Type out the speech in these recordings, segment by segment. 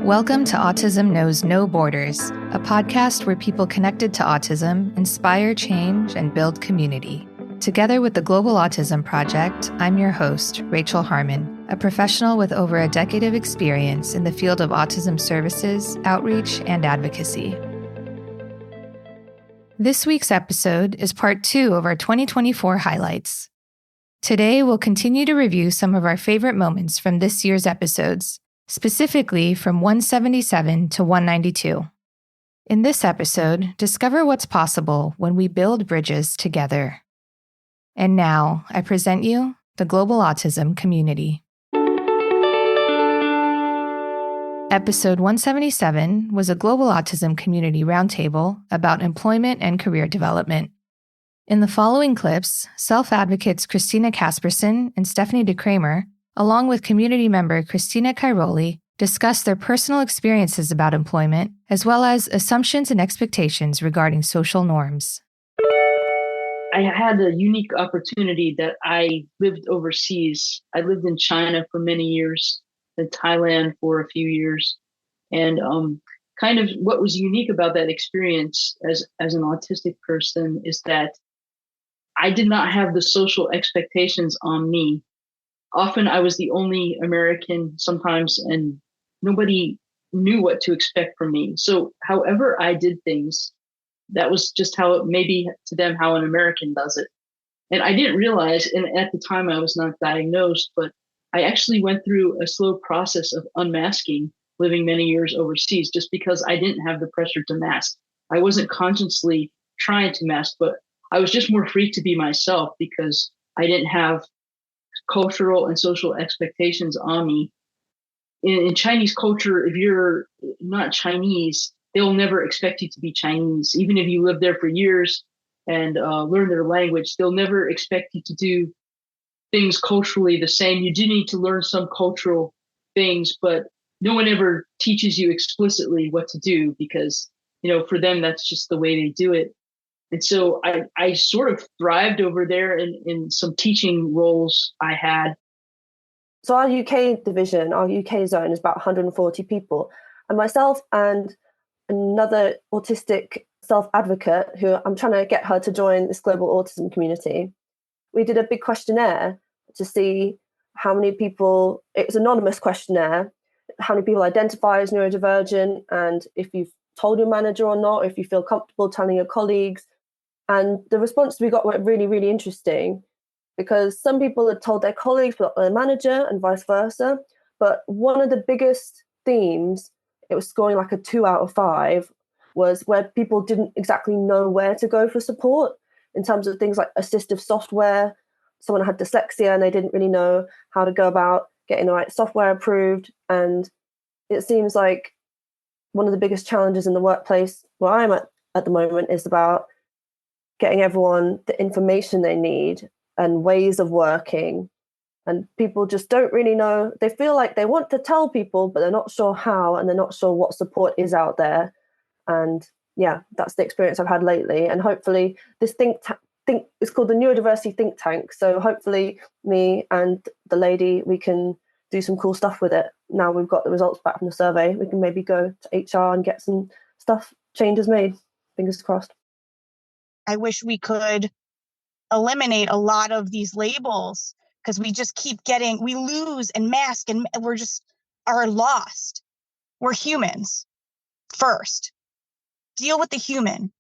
Welcome to Autism Knows No Borders, a podcast where people connected to autism inspire change and build community. Together with the Global Autism Project, I'm your host, Rachel Harmon, a professional with over a decade of experience in the field of autism services, outreach, and advocacy. This week's episode is part 2 of our 2024 highlights. Today, we'll continue to review some of our favorite moments from this year's episodes, specifically from 177 to 192. In this episode, discover what's possible when we build bridges together. And now, I present you the Global Autism Community. Episode 177 was a Global Autism Community Roundtable about employment and career development. In the following clips, self-advocates Christina Casperson and Stephanie DeKramer, along with community member Christina Cairoli, discuss their personal experiences about employment, as well as assumptions and expectations regarding social norms. I had a unique opportunity that I lived overseas. I lived in China for many years, in Thailand for a few years. And kind of what was unique about that experience as an autistic person is that I did not have the social expectations on me. Often I was the only American sometimes, and nobody knew what to expect from me. So however I did things, that was just how it maybe to them how an American does it. And I didn't realize, and at the time I was not diagnosed, but I actually went through a slow process of unmasking, living many years overseas, just because I didn't have the pressure to mask. I wasn't consciously trying to mask, but I was just more free to be myself because I didn't have cultural and social expectations on me. In Chinese culture, if you're not Chinese, they'll never expect you to be Chinese. Even if you live there for years and learn their language, they'll never expect you to do things culturally the same. You do need to learn some cultural things, but no one ever teaches you explicitly what to do because, for them, that's just the way they do it. And so I sort of thrived over there in some teaching roles I had. So our UK division, our UK zone is about 140 people. And myself and another autistic self-advocate who I'm trying to get her to join this global autism community, we did a big questionnaire to see how many people, it's an anonymous questionnaire, how many people identify as neurodivergent, and if you've told your manager or not, if you feel comfortable telling your colleagues. And the response we got were really, really interesting because some people had told their colleagues but not their manager and vice versa. But one of the biggest themes, it was scoring like a 2 out of 5, was where people didn't exactly know where to go for support in terms of things like assistive software. Someone had dyslexia and they didn't really know how to go about getting the right software approved. And it seems like one of the biggest challenges in the workplace where I'm at the moment is about getting everyone the information they need and ways of working. And people just don't really know. They feel like they want to tell people, but they're not sure how, and they're not sure what support is out there. And yeah, that's the experience I've had lately. And hopefully this it's called the Neurodiversity Think Tank. So hopefully me and the lady, we can do some cool stuff with it. Now we've got the results back from the survey, we can maybe go to HR and get some changes made. Fingers crossed. I wish we could eliminate a lot of these labels because we just keep we lose and mask and we're just are lost. We're humans first. Deal with the human.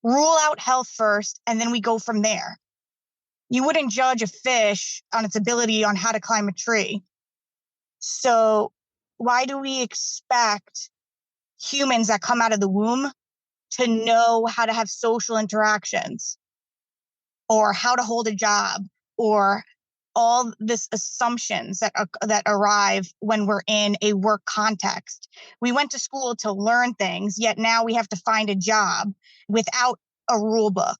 Rule out health first, and then we go from there. You wouldn't judge a fish on its ability on how to climb a tree. So why do we expect humans that come out of the womb to know how to have social interactions or how to hold a job or all this assumptions that arrive when we're in a work context? We went to school to learn things, yet now we have to find a job without a rule book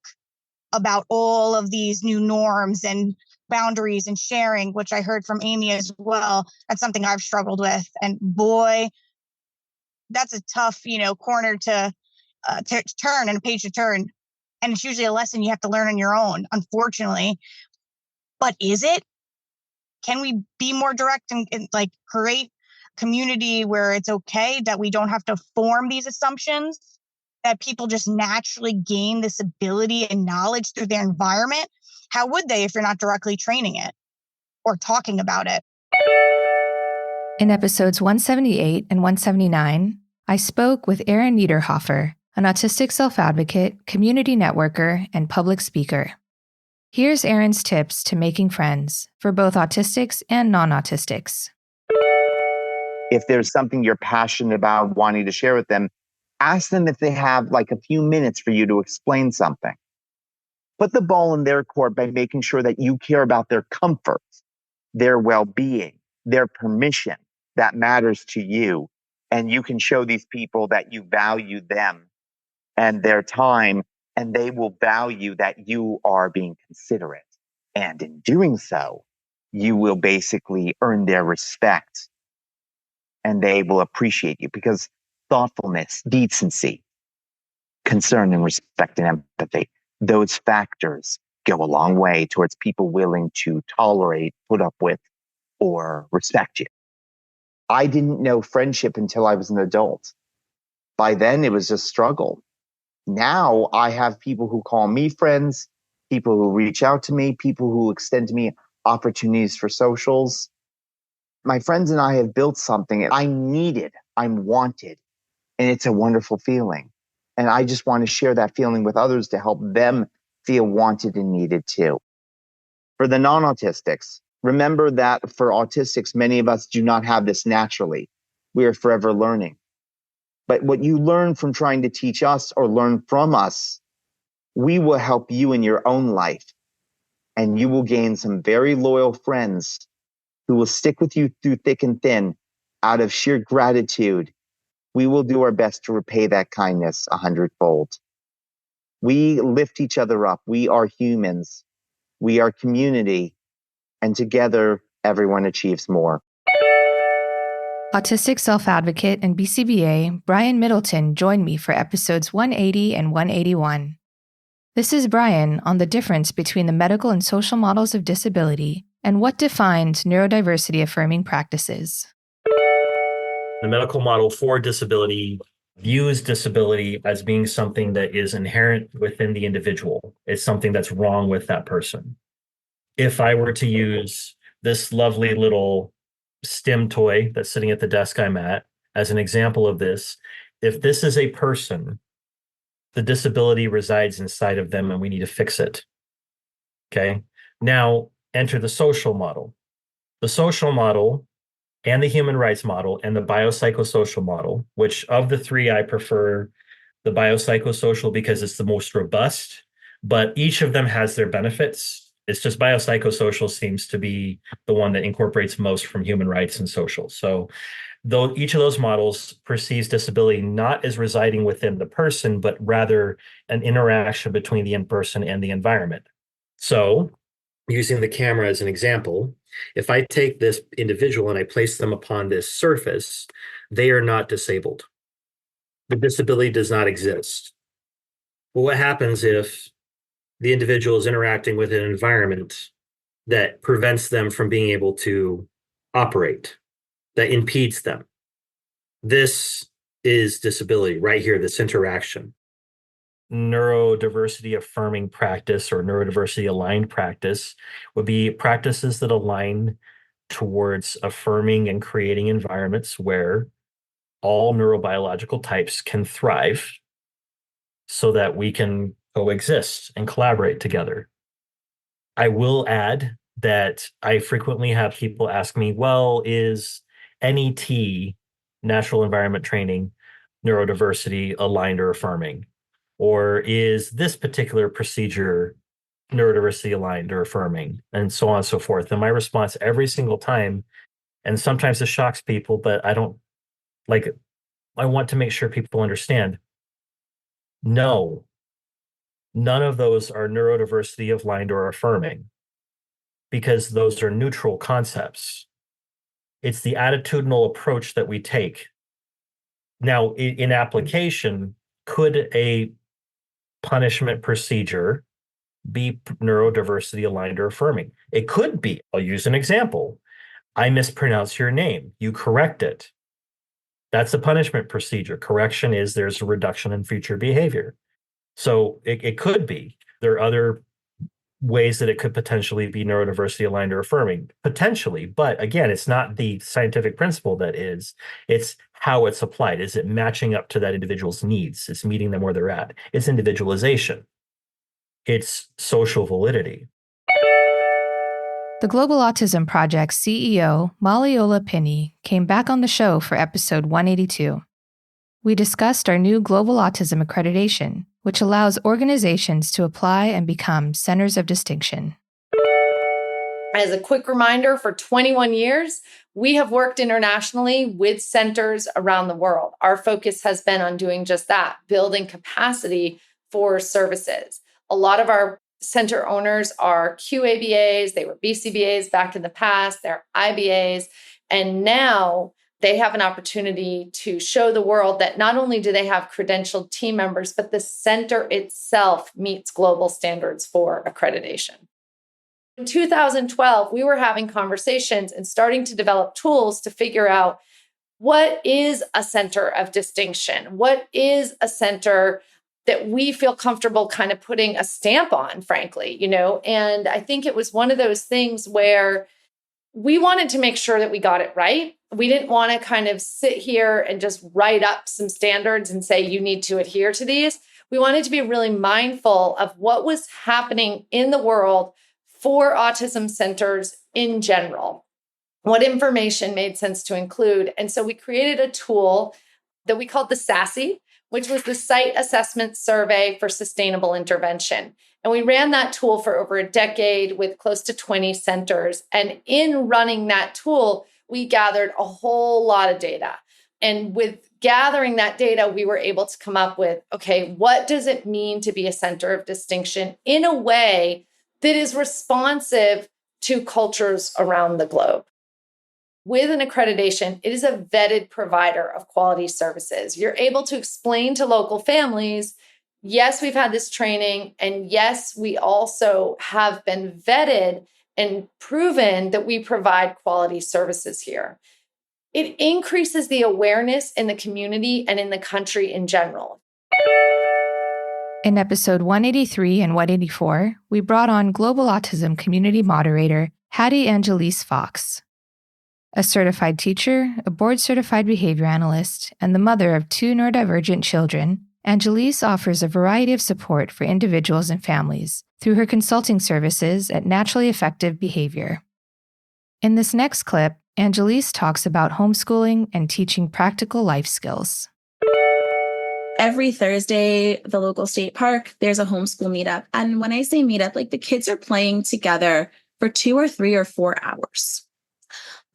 about all of these new norms and boundaries and sharing, which I heard from Amy as well. That's something I've struggled with. And boy, that's a tough, corner to turn and a page to turn. And it's usually a lesson you have to learn on your own, unfortunately. But is it? Can we be more direct and like create community where it's okay that we don't have to form these assumptions, that people just naturally gain this ability and knowledge through their environment, how would they if you're not directly training it or talking about it? In episodes 178 and 179, I spoke with Erin Niederhofer, an autistic self-advocate, community networker, and public speaker. Here's Erin's tips to making friends for both autistics and non-autistics. If there's something you're passionate about wanting to share with them, ask them if they have like a few minutes for you to explain something. Put the ball in their court by making sure that you care about their comfort, their well-being, their permission. That matters to you. And you can show these people that you value them and their time, and they will value that you are being considerate. And in doing so, you will basically earn their respect and they will appreciate you, because thoughtfulness, decency, concern and respect and empathy, those factors go a long way towards people willing to tolerate, put up with, or respect you. I didn't know friendship until I was an adult. By then, it was just struggle. Now I have people who call me friends, people who reach out to me, people who extend to me opportunities for socials. My friends and I have built something I'm needed, I'm wanted, and it's a wonderful feeling. And I just want to share that feeling with others to help them feel wanted and needed too. For the non-autistics, remember that for autistics, many of us do not have this naturally. We are forever learning. But what you learn from trying to teach us or learn from us, we will help you in your own life. And you will gain some very loyal friends who will stick with you through thick and thin out of sheer gratitude. We will do our best to repay that kindness 100-fold. We lift each other up. We are humans. We are community. And together, everyone achieves more. Autistic self-advocate and BCBA Brian Middleton joined me for episodes 180 and 181. This is Brian on the difference between the medical and social models of disability and what defines neurodiversity affirming practices. The medical model for disability views disability as being something that is inherent within the individual. It's something that's wrong with that person. If I were to use this lovely little STEM toy that's sitting at the desk I'm at as an example of this, if this is a person, the disability resides inside of them and we need to fix it. Okay. Now enter the social model. The social model and the human rights model and the biopsychosocial model, which of the three I prefer the biopsychosocial because it's the most robust, but each of them has their benefits. It's just biopsychosocial seems to be the one that incorporates most from human rights and social. So though each of those models perceives disability not as residing within the person, but rather an interaction between the in-person and the environment. So using the camera as an example, if I take this individual and I place them upon this surface, they are not disabled. The disability does not exist. Well, what happens if the individual is interacting with an environment that prevents them from being able to operate, that impedes them? This is disability right here, this interaction. Neurodiversity affirming practice or neurodiversity aligned practice would be practices that align towards affirming and creating environments where all neurobiological types can thrive so that we can coexist and collaborate together. I will add that I frequently have people ask me, well, is NET, natural environment training, neurodiversity aligned or affirming? Or is this particular procedure neurodiversity aligned or affirming? And so on and so forth. And my response every single time, and sometimes it shocks people, but I don't like it. I want to make sure people understand. No, none of those are neurodiversity aligned or affirming because those are neutral concepts. It's the attitudinal approach that we take. Now, in application, could a punishment procedure be neurodiversity aligned or affirming? It could be. I'll use an example. I mispronounce your name. You correct it. That's a punishment procedure. Correction is there's a reduction in future behavior. So it could be. There are other ways that it could potentially be neurodiversity aligned or affirming, potentially. But again, it's not the scientific principle that is, it's how it's applied. Is it matching up to that individual's needs? It's meeting them where they're at. It's individualization. It's social validity. The Global Autism Project's CEO, Maliola Pinney, came back on the show for episode 182. We discussed our new Global Autism Accreditation, which allows organizations to apply and become centers of distinction. As a quick reminder, for 21 years, we have worked internationally with centers around the world. Our focus has been on doing just that, building capacity for services. A lot of our center owners are QABAs, they were BCBAs back in the past, they're IBAs, and now they have an opportunity to show the world that not only do they have credentialed team members, but the center itself meets global standards for accreditation. In 2012, we were having conversations and starting to develop tools to figure out what is a center of distinction? What is a center that we feel comfortable kind of putting a stamp on, frankly, And I think it was one of those things where we wanted to make sure that we got it right. We didn't want to kind of sit here and just write up some standards and say, you need to adhere to these. We wanted to be really mindful of what was happening in the world for autism centers in general, what information made sense to include. And so we created a tool that we called the SASE, which was the Site Assessment Survey for Sustainable Intervention. And we ran that tool for over a decade with close to 20 centers. And in running that tool, we gathered a whole lot of data. And with gathering that data, we were able to come up with, okay, what does it mean to be a center of distinction in a way that is responsive to cultures around the globe? With an accreditation, it is a vetted provider of quality services. You're able to explain to local families, yes, we've had this training, and yes, we also have been vetted and proven that we provide quality services here. It increases the awareness in the community and in the country in general. In episode 183 and 184, we brought on Global Autism Community Moderator Hattie Angelise Fox. A certified teacher, a board-certified behavior analyst, and the mother of 2 neurodivergent children, Angelise offers a variety of support for individuals and families through her consulting services at Naturally Effective Behavior. In this next clip, Angelise talks about homeschooling and teaching practical life skills. Every Thursday, the local state park, there's a homeschool meetup. And when I say meetup, like the kids are playing together for 2 or 3 or 4 hours.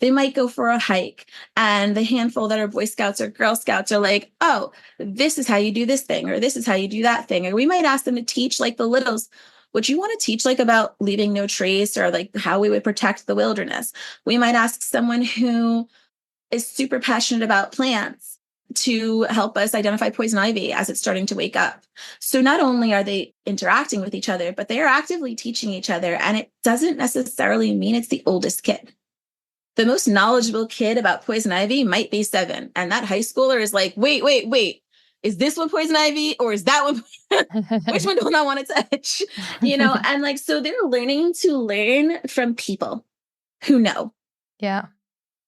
They might go for a hike, and the handful that are Boy Scouts or Girl Scouts are like, oh, this is how you do this thing, or this is how you do that thing. Or we might ask them to teach like the littles. Would you want to teach like about leaving no trace, or like how we would protect the wilderness? We might ask someone who is super passionate about plants to help us identify poison ivy as it's starting to wake up. So not only are they interacting with each other, but they are actively teaching each other. And it doesn't necessarily mean it's the oldest kid. The most knowledgeable kid about poison ivy might be 7. And that high schooler is like, wait. Is this one poison ivy, or is that one? Which one do I want to touch? And like, so they're learning to learn from people who know. Yeah.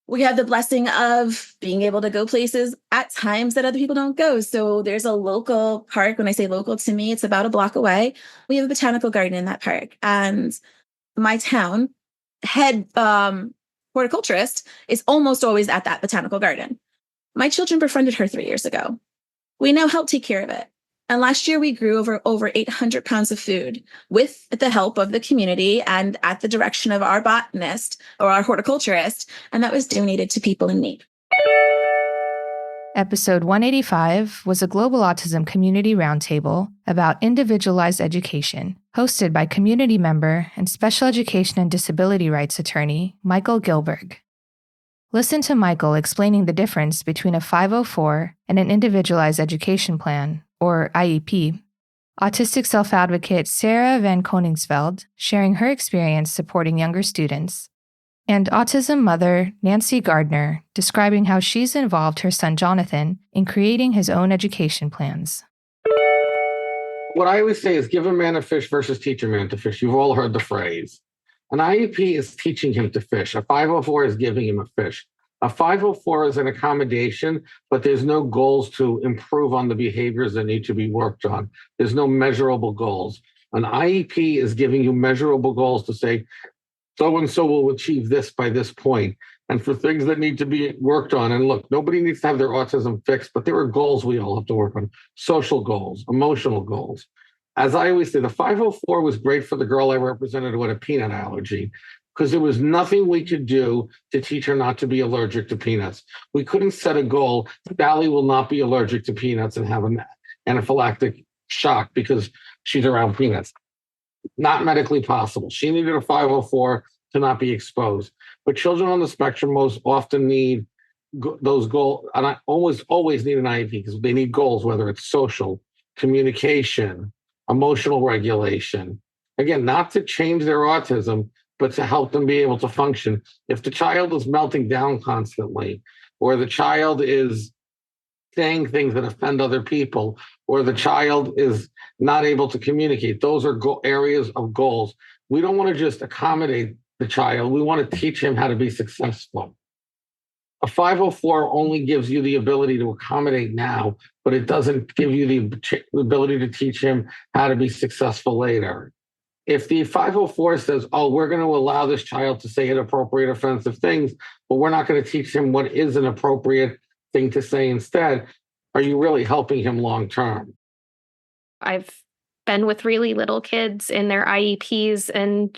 We have the blessing of being able to go places at times that other people don't go. So there's a local park. When I say local, to me, it's about a block away. We have a botanical garden in that park. And my town head horticulturist is almost always at that botanical garden. My children befriended her 3 years ago. We now help take care of it. And last year we grew over 800 pounds of food with the help of the community and at the direction of our botanist or our horticulturist. And that was donated to people in need. Episode 185 was a Global Autism Community Roundtable about individualized education, hosted by community member and special education and disability rights attorney Michael Gilberg. Listen to Michael explaining the difference between a 504 and an individualized education plan, or IEP. Autistic self-advocate Sarah Van Koningsveld sharing her experience supporting younger students, and autism mother Nancy Gardner describing how she's involved her son Jonathan in creating his own education plans. What I always say is give a man a fish versus teach a man to fish. You've all heard the phrase. An IEP is teaching him to fish. A 504 is giving him a fish. A 504 is an accommodation, but there's no goals to improve on the behaviors that need to be worked on. There's no measurable goals. An IEP is giving you measurable goals to say, so-and-so will achieve this by this point. And for things that need to be worked on, and look, nobody needs to have their autism fixed, but there are goals we all have to work on. Social goals, emotional goals. As I always say, the 504 was great for the girl I represented who had a peanut allergy, because there was nothing we could do to teach her not to be allergic to peanuts. We couldn't set a goal. Sally will not be allergic to peanuts and have an anaphylactic shock because she's around peanuts. Not medically possible. She needed a 504 to not be exposed. But children on the spectrum most often need those goals. And I always need an IEP because they need goals, whether it's social, communication, emotional regulation. Again, not to change their autism, but to help them be able to function. If the child is melting down constantly, or the child is saying things that offend other people, or the child is not able to communicate, those are areas of goals. We don't want to just accommodate the child. We want to teach him how to be successful. A 504 only gives you the ability to accommodate now, but it doesn't give you the ability to teach him how to be successful later. If the 504 says, oh, we're going to allow this child to say inappropriate, offensive things, but we're not going to teach him what is an appropriate thing to say instead, are you really helping him long term? I've been with really little kids in their IEPs, and,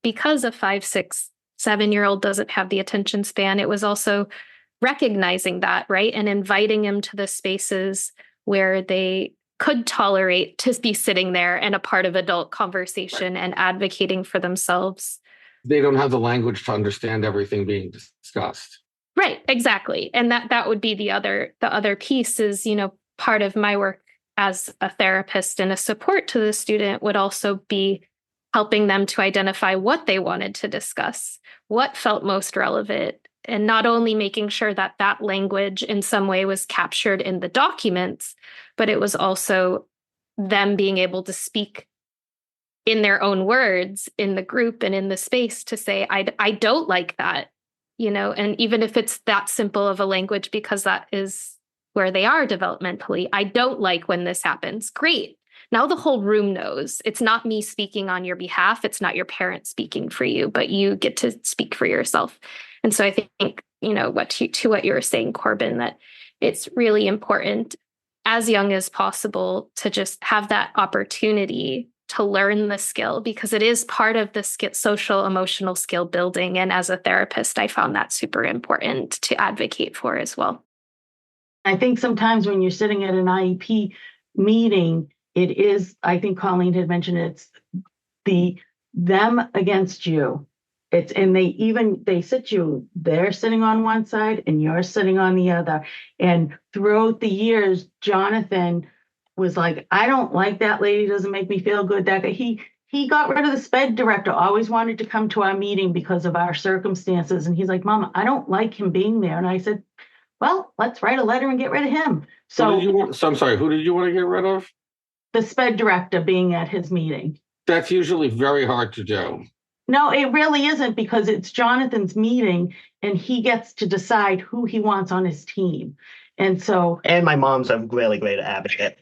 because a 5, 6, 7-year-old doesn't have the attention span, it was also recognizing that, right? And inviting him to the spaces where they could tolerate to be sitting there and a part of adult conversation and advocating for themselves. They don't have the language to understand everything being discussed. Right, exactly. And that would be the other piece is, part of my work as a therapist and a support to the student would also be helping them to identify what they wanted to discuss, what felt most relevant, and not only making sure that that language in some way was captured in the documents, but it was also them being able to speak in their own words in the group and in the space to say, I don't like that, and even if it's that simple of a language, because that is where they are developmentally, I don't like when this happens. Great. Now the whole room knows it's not me speaking on your behalf. It's not your parent speaking for you, but you get to speak for yourself. And so I think, what you were saying, Corbin, that it's really important as young as possible to just have that opportunity to learn the skill, because it is part of the social emotional skill building. And as a therapist, I found that super important to advocate for as well. I think sometimes when you're sitting at an IEP meeting, it is, I think Colleen had mentioned, it's them against you. They sit you, they're sitting on one side and you're sitting on the other. And throughout the years, Jonathan was like, I don't like that lady, doesn't make me feel good. That guy, he got rid of the SPED director, always wanted to come to our meeting because of our circumstances. And he's like, Mom, I don't like him being there. And I said, well, let's write a letter and get rid of him. I'm sorry, who did you want to get rid of? The SPED director being at his meeting. That's usually very hard to do. No, it really isn't, because it's Jonathan's meeting and he gets to decide who he wants on his team. And my mom's a really great advocate.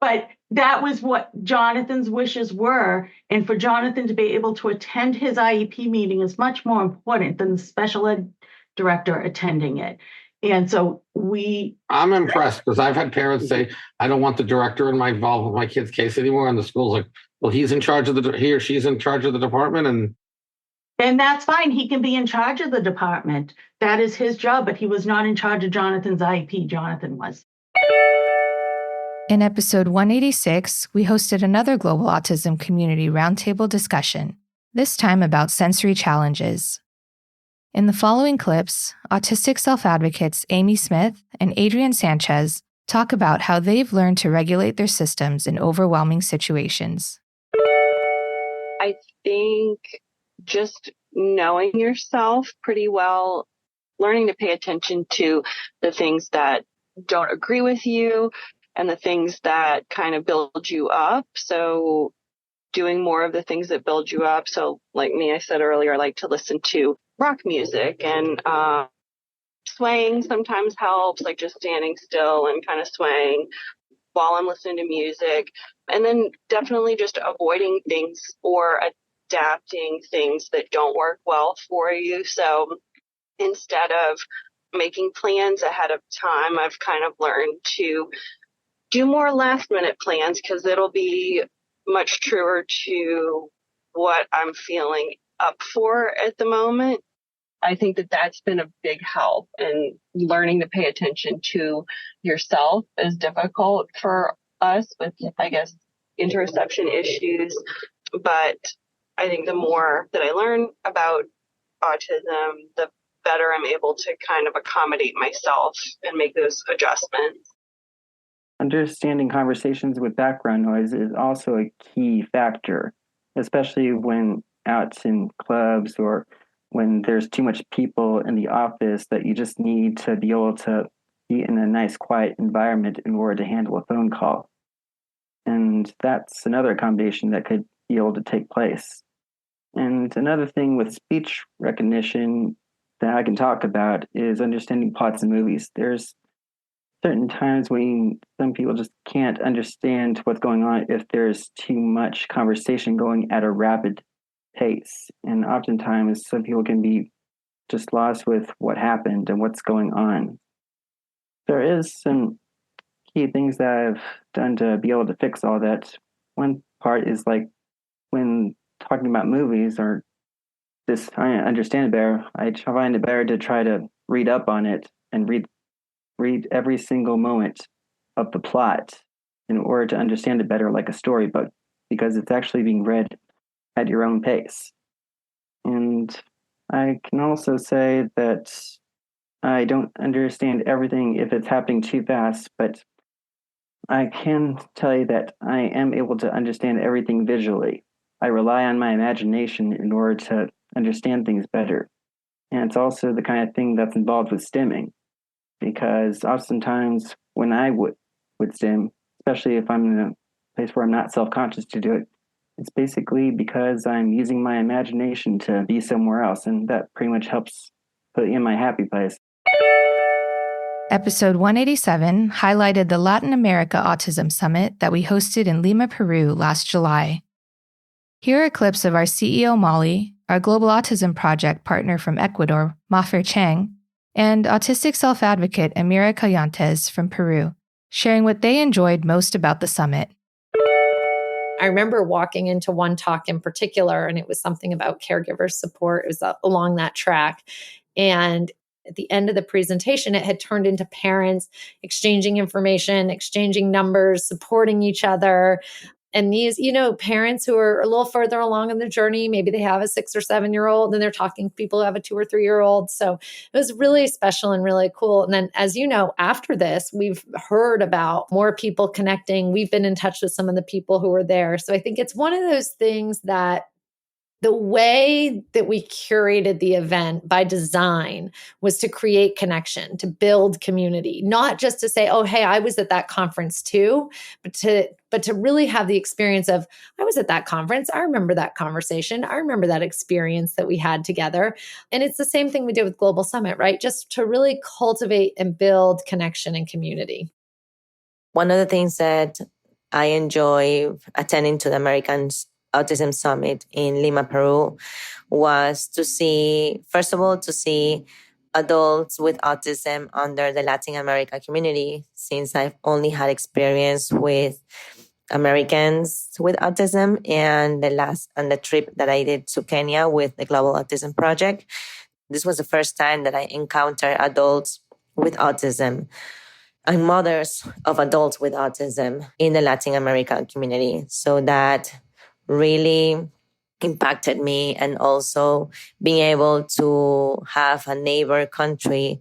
But that was what Jonathan's wishes were. And for Jonathan to be able to attend his IEP meeting is much more important than the special ed director attending it. And so I'm impressed, because I've had parents say, I don't want the director involved with my kid's case anymore. And the school's like, well, he or she's in charge of the department. And that's fine. He can be in charge of the department. That is his job, but he was not in charge of Jonathan's IEP. Jonathan was. In episode 186, we hosted another Global Autism Community Roundtable discussion, this time about sensory challenges. In the following clips, autistic self-advocates Amy Smith and Adrienne Sanchez talk about how they've learned to regulate their systems in overwhelming situations. I think just knowing yourself pretty well, learning to pay attention to the things that don't agree with you and the things that kind of build you up. So doing more of the things that build you up. So like me, I said earlier, I like to listen to rock music, and swaying sometimes helps, like just standing still and kind of swaying while I'm listening to music. And then definitely just avoiding things or adapting things that don't work well for you. So instead of making plans ahead of time, I've kind of learned to do more last minute plans, because it'll be much truer to what I'm feeling up for at the moment. I think that that's been a big help, and learning to pay attention to yourself is difficult for us with, I guess, interoception issues. But I think the more that I learn about autism, the better I'm able to kind of accommodate myself and make those adjustments. Understanding conversations with background noise is also a key factor, especially when out in clubs or when there's too much people in the office that you just need to be able to be in a nice, quiet environment in order to handle a phone call. And that's another accommodation that could be able to take place. And another thing with speech recognition that I can talk about is understanding plots in movies. There's certain times when some people just can't understand what's going on if there's too much conversation going at a rapid pace. And oftentimes some people can be just lost with what happened and what's going on. There is some key things that I've done to be able to fix all that. One part is like when talking about movies or this, I understand it better, I find it better to try to read up on it and read every single moment of the plot in order to understand it better, like a storybook, because it's actually being read at your own pace. And I can also say that I don't understand everything if it's happening too fast, but I can tell you that I am able to understand everything visually. I rely on my imagination in order to understand things better. And it's also the kind of thing that's involved with stimming, because oftentimes when I would stim, especially if I'm in a place where I'm not self-conscious to do it, it's basically because I'm using my imagination to be somewhere else, and that pretty much helps put me in my happy place. Episode 187 highlighted the Latin America Autism Summit that we hosted in Lima, Peru last July. Here are clips of our CEO Molly, our Global Autism Project partner from Ecuador, Mafer Chang, and autistic self-advocate Amira Callantes from Peru, sharing what they enjoyed most about the summit. I remember walking into one talk in particular, and it was something about caregiver support. It was along that track. And at the end of the presentation, it had turned into parents exchanging information, exchanging numbers, supporting each other. And these, parents who are a little further along in their journey, maybe they have a 6 or 7 year old and they're talking to people who have a 2 or 3 year old. So it was really special and really cool. And then, as you know, after this, we've heard about more people connecting. We've been in touch with some of the people who were there. So I think it's one of those things that the way that we curated the event by design was to create connection, to build community, not just to say, oh, hey, I was at that conference too, but to really have the experience of, I was at that conference. I remember that conversation. I remember that experience that we had together. And it's the same thing we did with Global Summit, right? Just to really cultivate and build connection and community. One of the things that I enjoy attending to the American Autism Summit in Lima, Peru, was to see, first of all, to see adults with autism under the Latin America community, since I've only had experience with Americans with autism, and the trip that I did to Kenya with the Global Autism Project. This was the first time that I encountered adults with autism and mothers of adults with autism in the Latin American community. So that really impacted me, and also being able to have a neighbor country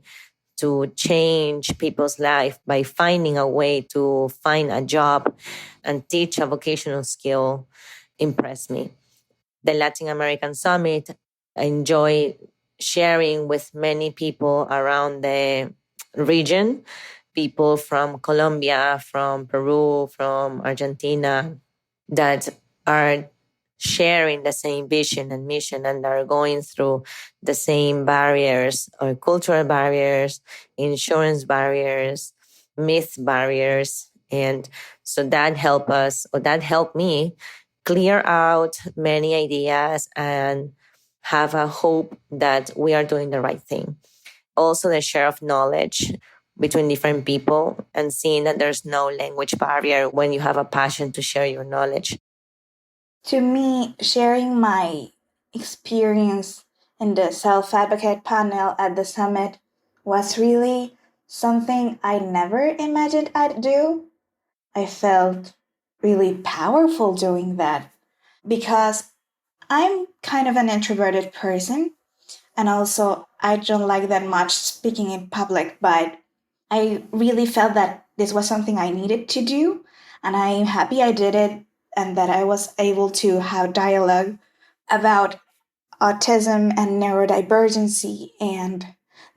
to change people's life by finding a way to find a job and teach a vocational skill impressed me. The Latin American Summit I enjoy sharing with many people around the region, people from Colombia, from Peru, from Argentina, that are sharing the same vision and mission and are going through the same barriers or cultural barriers, insurance barriers, myth barriers. And so that helped me clear out many ideas and have a hope that we are doing the right thing. Also, the share of knowledge between different people and seeing that there's no language barrier when you have a passion to share your knowledge. To me, sharing my experience in the self-advocate panel at the summit was really something I never imagined I'd do. I felt really powerful doing that because I'm kind of an introverted person, and also I don't like that much speaking in public, but I really felt that this was something I needed to do, and I'm happy I did it and that I was able to have dialogue about autism and neurodivergency and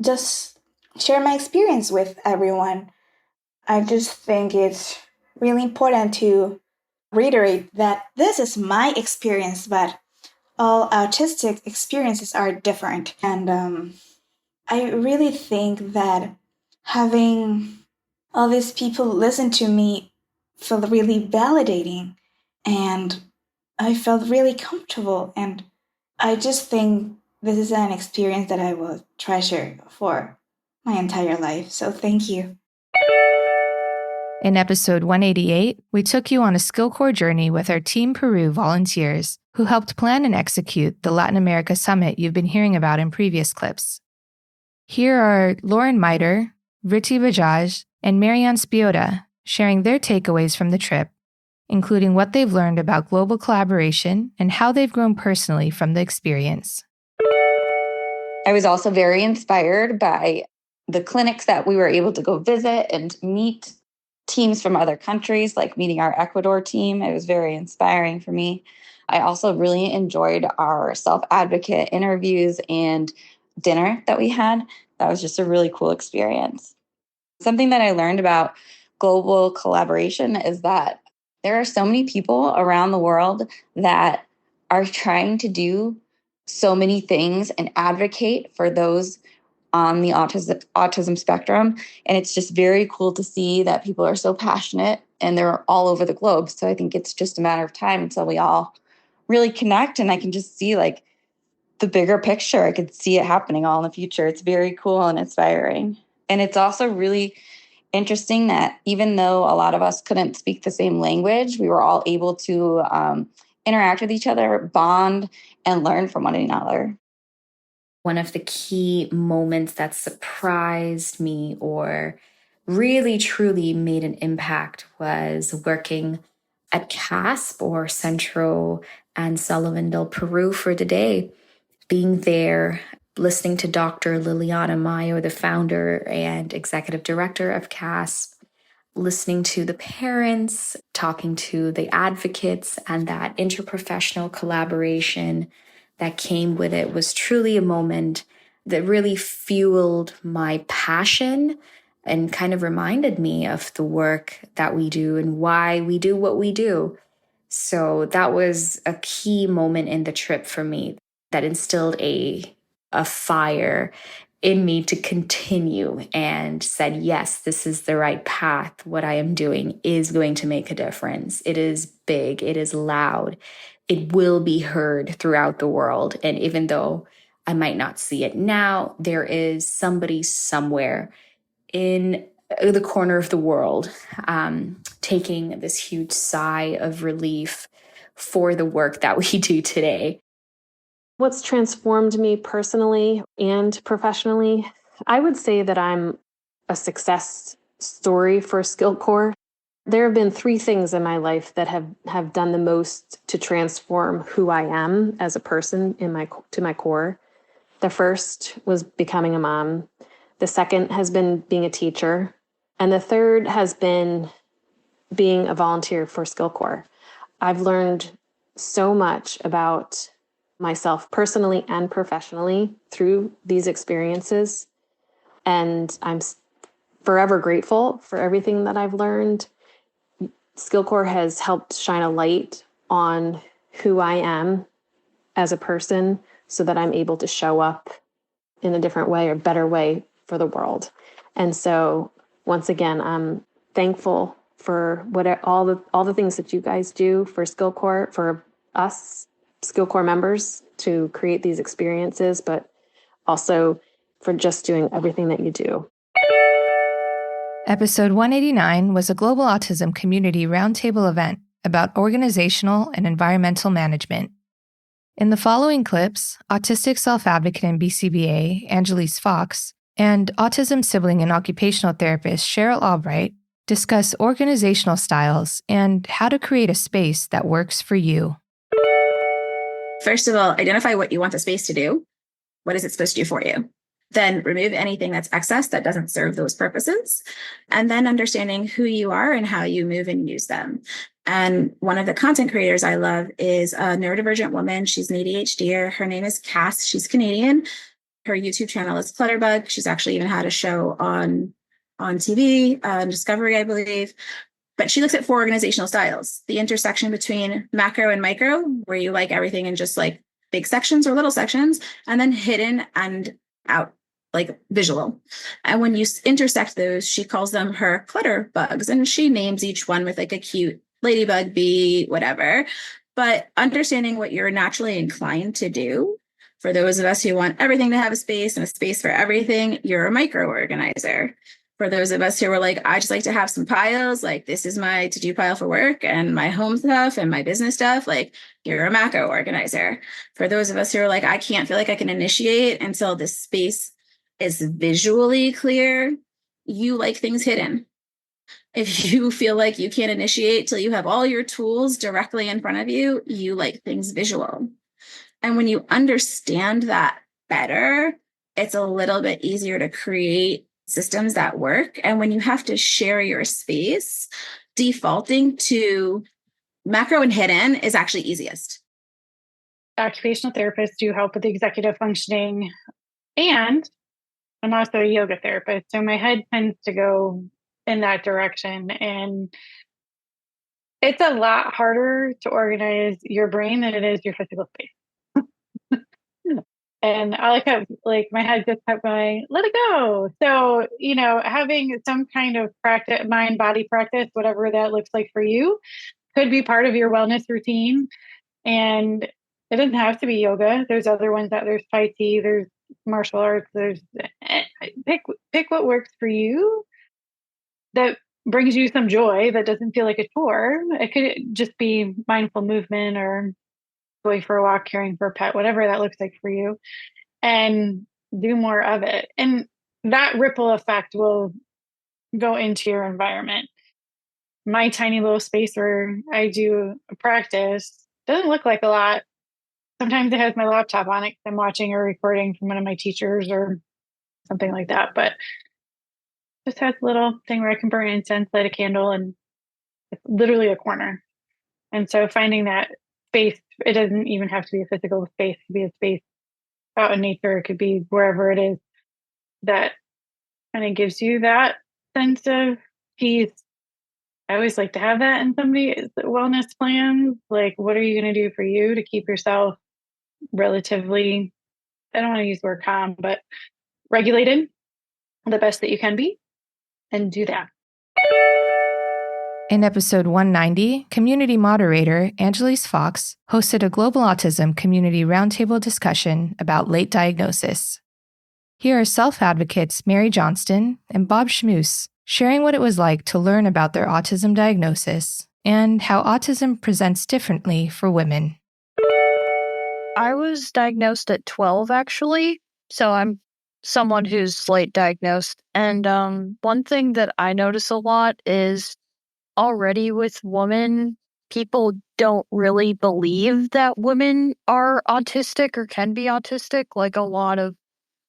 just share my experience with everyone. I just think it's really important to reiterate that this is my experience, but all autistic experiences are different. And I really think that having all these people listen to me felt really validating, and I felt really comfortable. And I just think this is an experience that I will treasure for my entire life. So thank you. In episode 188, we took you on a SkillCorps journey with our Team Peru volunteers who helped plan and execute the Latin America Summit you've been hearing about in previous clips. Here are Lauren Miter, Riti Bajaj, and Marianne Spiota sharing their takeaways from the trip, including what they've learned about global collaboration and how they've grown personally from the experience. I was also very inspired by the clinics that we were able to go visit and meet teams from other countries, like meeting our Ecuador team. It was very inspiring for me. I also really enjoyed our self-advocate interviews and dinner that we had. That was just a really cool experience. Something that I learned about global collaboration is that there are so many people around the world that are trying to do so many things and advocate for those on the autism spectrum. And it's just very cool to see that people are so passionate and they're all over the globe. So I think it's just a matter of time until we all really connect, and I can just see like the bigger picture. I could see it happening all in the future. It's very cool and inspiring. And it's also really interesting that even though a lot of us couldn't speak the same language, we were all able to interact with each other, bond, and learn from one another. One of the key moments that surprised me or really truly made an impact was working at CASP, or Centro and Sullivan del Peru, for the day. Being there, listening to Dr. Liliana Mayo, the founder and executive director of CASP, listening to the parents, talking to the advocates, and that interprofessional collaboration that came with it was truly a moment that really fueled my passion and kind of reminded me of the work that we do and why we do what we do. So that was a key moment in the trip for me that instilled a fire in me to continue and said, yes, this is the right path. What I am doing is going to make a difference. It is big. It is loud. It will be heard throughout the world. And even though I might not see it now, there is somebody somewhere in the corner of the world taking this huge sigh of relief for the work that we do today. What's transformed me personally and professionally? I would say that I'm a success story for SkillCorps. There have been 3 things in my life that have done the most to transform who I am as a person to my core. The first was becoming a mom. The second has been being a teacher. And the third has been being a volunteer for SkillCorps. I've learned so much about myself personally and professionally through these experiences. And I'm forever grateful for everything that I've learned. SkillCorps has helped shine a light on who I am as a person so that I'm able to show up in a different way or better way for the world. And so once again, I'm thankful for all the things that you guys do for SkillCorps, for us SkillCorps members to create these experiences, but also for just doing everything that you do. Episode 189 was a Global Autism Community Roundtable event about organizational and environmental management. In the following clips, autistic self-advocate and BCBA Angelise Fox and autism sibling and occupational therapist Cheryl Albright discuss organizational styles and how to create a space that works for you. First of all, identify what you want the space to do. What is it supposed to do for you? Then remove anything that's excess that doesn't serve those purposes. And then understanding who you are and how you move and use them. And one of the content creators I love is a neurodivergent woman. She's an ADHDer. Her name is Cass. She's Canadian. Her YouTube channel is Clutterbug. She's actually even had a show on TV, Discovery, I believe. But she looks at 4 organizational styles, the intersection between macro and micro, where you like everything in just like big sections or little sections, and then hidden and out, like visual. And when you intersect those, she calls them her clutter bugs. And she names each one with like a cute ladybug, bee, whatever. But understanding what you're naturally inclined to do, for those of us who want everything to have a space and a space for everything, you're a micro organizer. For those of us who are like, I just like to have some piles, like this is my to-do pile for work and my home stuff and my business stuff, like you're a macro organizer. For those of us who are like, I can't feel like I can initiate until this space is visually clear, you like things hidden. If you feel like you can't initiate till you have all your tools directly in front of you, you like things visual. And when you understand that better, it's a little bit easier to create systems that work. And when you have to share your space, defaulting to macro and hidden is actually easiest. Occupational therapists do help with executive functioning, and I'm also a yoga therapist. So my head tends to go in that direction. And it's a lot harder to organize your brain than it is your physical space. And I like my head just kept going, let it go. So, having some kind of practice, mind, body practice, whatever that looks like for you, could be part of your wellness routine. And it doesn't have to be yoga. There's other ones there's Tai Chi, there's martial arts, there's pick what works for you that brings you some joy, that doesn't feel like a chore. It could just be mindful movement or going for a walk, caring for a pet, whatever that looks like for you, and do more of it. And that ripple effect will go into your environment. My tiny little space where I do a practice doesn't look like a lot. Sometimes it has my laptop on it because I'm watching or recording from one of my teachers or something like that. But it just has a little thing where I can burn incense, light a candle, and it's literally a corner. And so finding that space, it doesn't even have to be a physical space. It could be a space out in nature. It could be wherever it is that kind of gives you that sense of peace. I always like to have that in somebody's wellness plans. Like, what are you going to do for you to keep yourself relatively, I don't want to use the word calm, but regulated the best that you can be, and do that. In episode 190, community moderator Angelise Fox hosted a Global Autism Community Roundtable discussion about late diagnosis. Here are self-advocates Mary Johnston and Bob Schmus sharing what it was like to learn about their autism diagnosis and how autism presents differently for women. I was diagnosed at 12, actually, so I'm someone who's late diagnosed. And one thing that I notice a lot is already with women, people don't really believe that women are autistic or can be autistic. Like, a lot of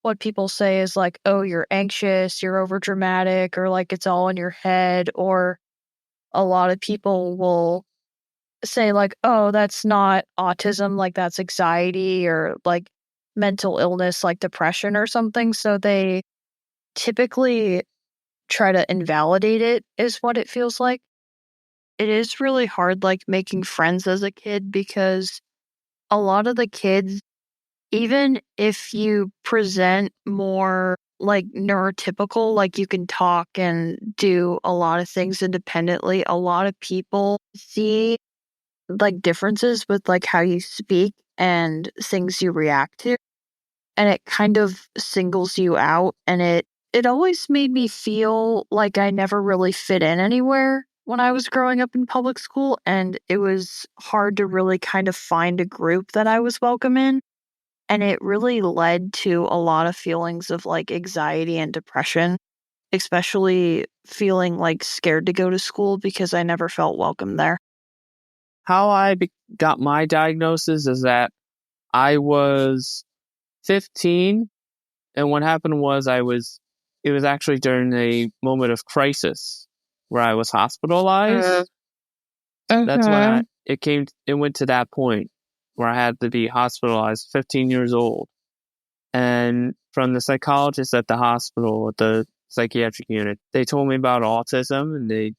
what people say is like, oh, you're anxious, you're overdramatic, or like it's all in your head. Or a lot of people will say like, oh, that's not autism, like that's anxiety or like mental illness, like depression or something. So they typically try to invalidate it, is what it feels like. It is really hard, like making friends as a kid, because a lot of the kids, even if you present more like neurotypical, like you can talk and do a lot of things independently, a lot of people see like differences with like how you speak and things you react to. And it kind of singles you out. And it always made me feel like I never really fit in anywhere when I was growing up in public school. And it was hard to really kind of find a group that I was welcome in. And it really led to a lot of feelings of like anxiety and depression, especially feeling like scared to go to school because I never felt welcome there. How I got my diagnosis is that I was 15, and what happened was it was actually during a moment of crisis where I was hospitalized. That's when it went to that point where I had to be hospitalized, 15 years old. And from the psychologist at the hospital, at the psychiatric unit, they told me about autism and they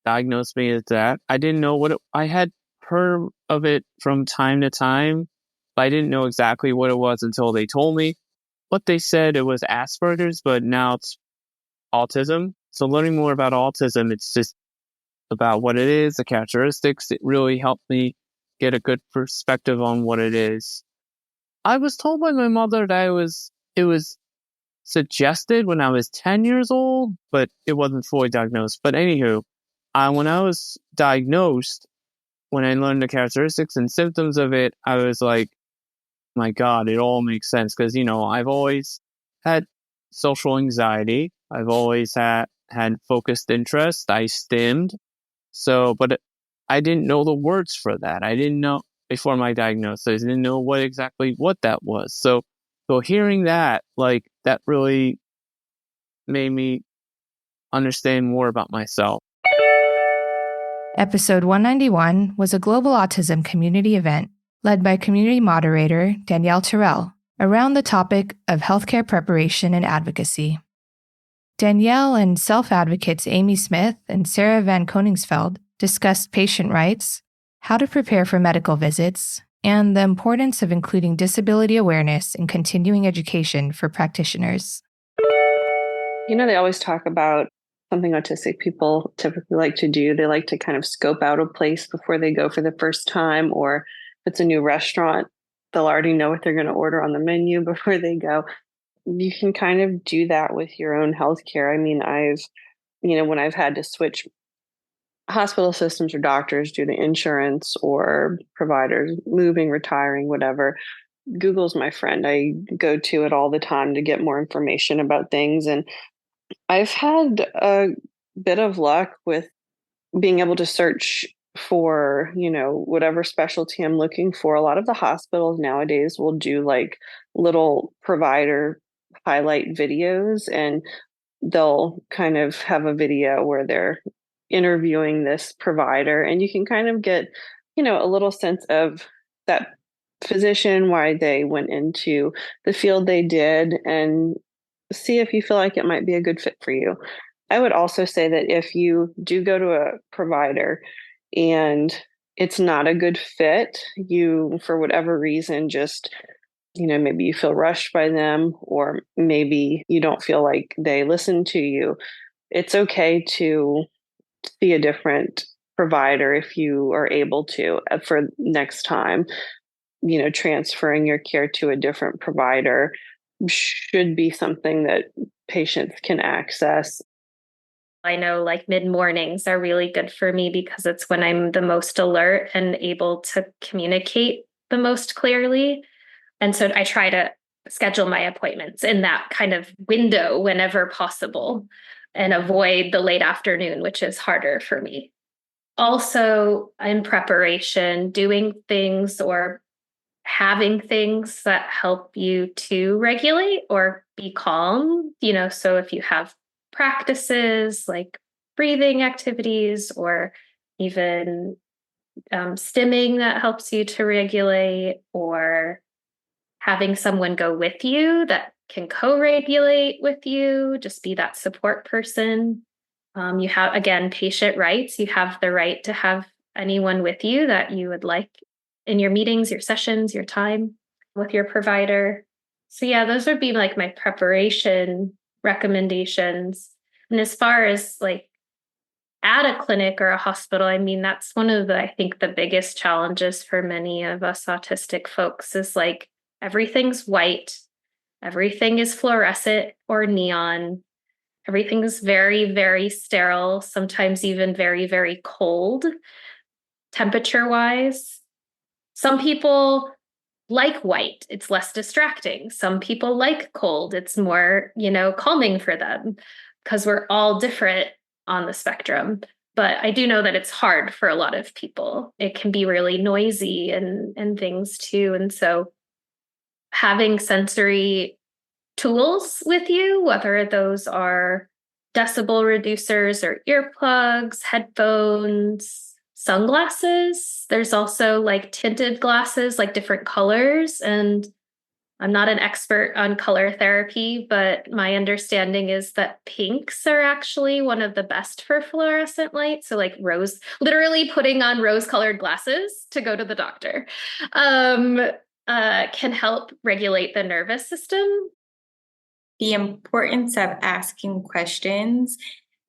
diagnosed me as that. I didn't know I had heard of it from time to time, but I didn't know exactly what it was until they told me. What they said, it was Asperger's, but now it's autism. So learning more about autism, it's just about what it is, the characteristics. It really helped me get a good perspective on what it is. I was told by my mother that it was suggested when I was 10 years old, but it wasn't fully diagnosed. But anywho, when I was diagnosed, when I learned the characteristics and symptoms of it, I was like, my God, it all makes sense. Because, I've always had social anxiety. I've always had focused interest. I stimmed. But I didn't know the words for that. I didn't know before my diagnosis. I didn't know what that was. So hearing that, like, that really made me understand more about myself. Episode 191 was a global autism community event led by community moderator Danielle Terrell around the topic of healthcare preparation and advocacy. Danielle and self-advocates Amy Smith and Sarah Van Koningsveld discussed patient rights, how to prepare for medical visits, and the importance of including disability awareness in continuing education for practitioners. They always talk about something autistic people typically like to do. They like to kind of scope out a place before they go for the first time, or if it's a new restaurant, they'll already know what they're going to order on the menu before they go. You can kind of do that with your own healthcare. I mean, when I've had to switch hospital systems or doctors due to insurance or providers moving, retiring, whatever, Google's my friend. I go to it all the time to get more information about things. And I've had a bit of luck with being able to search for, whatever specialty I'm looking for. A lot of the hospitals nowadays will do like little provider highlight videos, and they'll kind of have a video where they're interviewing this provider, and you can kind of get, a little sense of that physician, why they went into the field they did, and see if you feel like it might be a good fit for you. I would also say that if you do go to a provider and it's not a good fit, you, for whatever reason, just, maybe you feel rushed by them, or maybe you don't feel like they listen to you, it's okay to see a different provider if you are able to for next time. Transferring your care to a different provider should be something that patients can access. I know like mid mornings are really good for me because it's when I'm the most alert and able to communicate the most clearly. And so I try to schedule my appointments in that kind of window whenever possible and avoid the late afternoon, which is harder for me. Also, in preparation, doing things or having things that help you to regulate or be calm, so if you have practices like breathing activities or even stimming that helps you to regulate, or having someone go with you that can co-regulate with you, just be that support person. You have, again, patient rights. You have the right to have anyone with you that you would like in your meetings, your sessions, your time with your provider. So yeah, those would be like my preparation recommendations. And as far as like at a clinic or a hospital, I mean, that's one of the, I think the biggest challenges for many of us autistic folks is like everything's white, everything is fluorescent or neon, everything's very, very sterile, sometimes even very, very cold temperature-wise. Some people like white, it's less distracting. Some people like cold, it's more, calming for them, because we're all different on the spectrum. But I do know that it's hard for a lot of people. It can be really noisy and things too. And so having sensory tools with you, whether those are decibel reducers or earplugs, headphones, sunglasses. There's also like tinted glasses, like different colors. And I'm not an expert on color therapy, but my understanding is that pinks are actually one of the best for fluorescent light. So like literally putting on rose-colored glasses to go to the doctor can help regulate the nervous system. The importance of asking questions.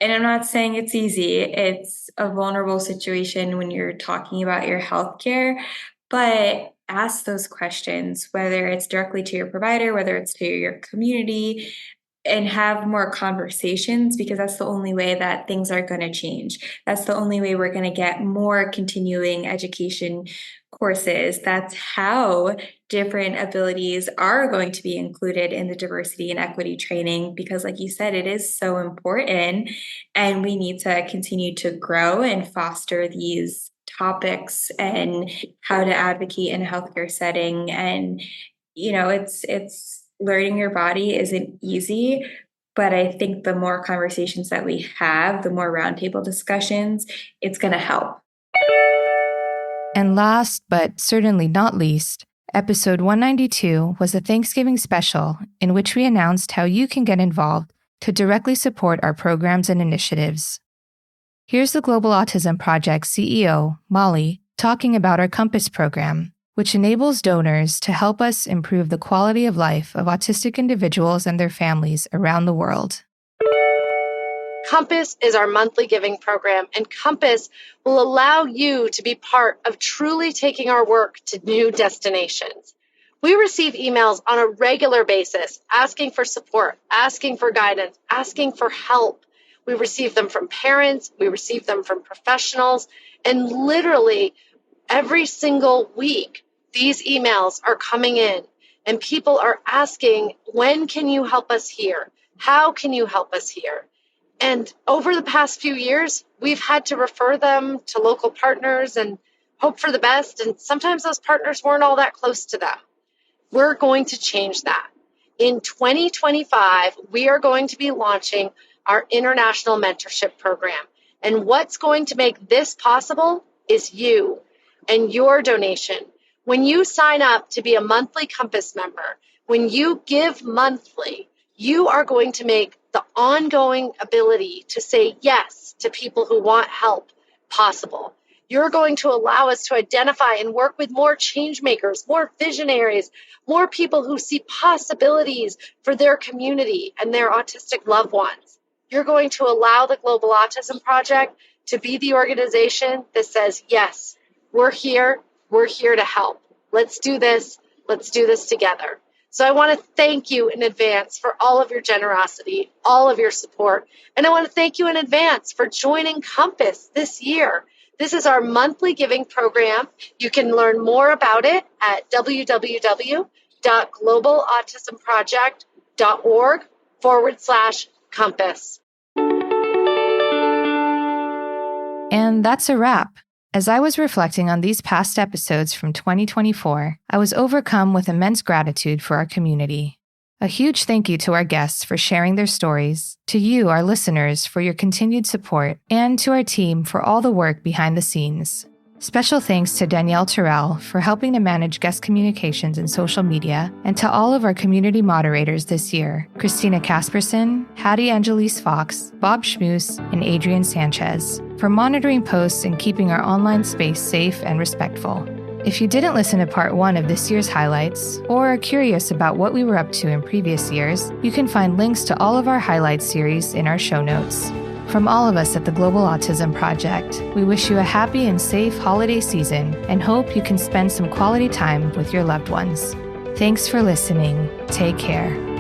And I'm not saying it's easy. It's a vulnerable situation when you're talking about your healthcare, but ask those questions, whether it's directly to your provider, whether it's to your community, and have more conversations, because that's the only way that things are going to change. That's the only way we're going to get more continuing education courses. That's how different abilities are going to be included in the diversity and equity training, because like you said, it is so important, and we need to continue to grow and foster these topics and how to advocate in a healthcare setting. And, it's learning your body isn't easy, but I think the more conversations that we have, the more roundtable discussions, it's going to help. And last, but certainly not least, episode 192 was a Thanksgiving special in which we announced how you can get involved to directly support our programs and initiatives. Here's the Global Autism Project CEO, Molly, talking about our COMPASS program, which enables donors to help us improve the quality of life of autistic individuals and their families around the world. COMPASS is our monthly giving program, and COMPASS will allow you to be part of truly taking our work to new destinations. We receive emails on a regular basis asking for support, asking for guidance, asking for help. We receive them from parents, we receive them from professionals, and literally every single week, these emails are coming in and people are asking, when can you help us here? How can you help us here? And over the past few years, we've had to refer them to local partners and hope for the best. And sometimes those partners weren't all that close to them. We're going to change that. In 2025, we are going to be launching our international mentorship program. And what's going to make this possible is you and your donation. When you sign up to be a monthly COMPASS member, when you give monthly, you are going to make the ongoing ability to say yes to people who want help possible. You're going to allow us to identify and work with more change makers, more visionaries, more people who see possibilities for their community and their autistic loved ones. You're going to allow the Global Autism Project to be the organization that says, yes, we're here to help. Let's do this together. So I want to thank you in advance for all of your generosity, all of your support. And I want to thank you in advance for joining COMPASS this year. This is our monthly giving program. You can learn more about it at www.globalautismproject.org/COMPASS. And that's a wrap. As I was reflecting on these past episodes from 2024, I was overcome with immense gratitude for our community. A huge thank you to our guests for sharing their stories, to you, our listeners, for your continued support, and to our team for all the work behind the scenes. Special thanks to Danielle Terrell for helping to manage guest communications and social media, and to all of our community moderators this year, Christina Casperson, Hattie Angelise Fox, Bob Schmoose, and Adrian Sanchez, for monitoring posts and keeping our online space safe and respectful. If you didn't listen to part 1 of this year's highlights, or are curious about what we were up to in previous years, you can find links to all of our highlights series in our show notes. From all of us at the Global Autism Project, we wish you a happy and safe holiday season and hope you can spend some quality time with your loved ones. Thanks for listening. Take care.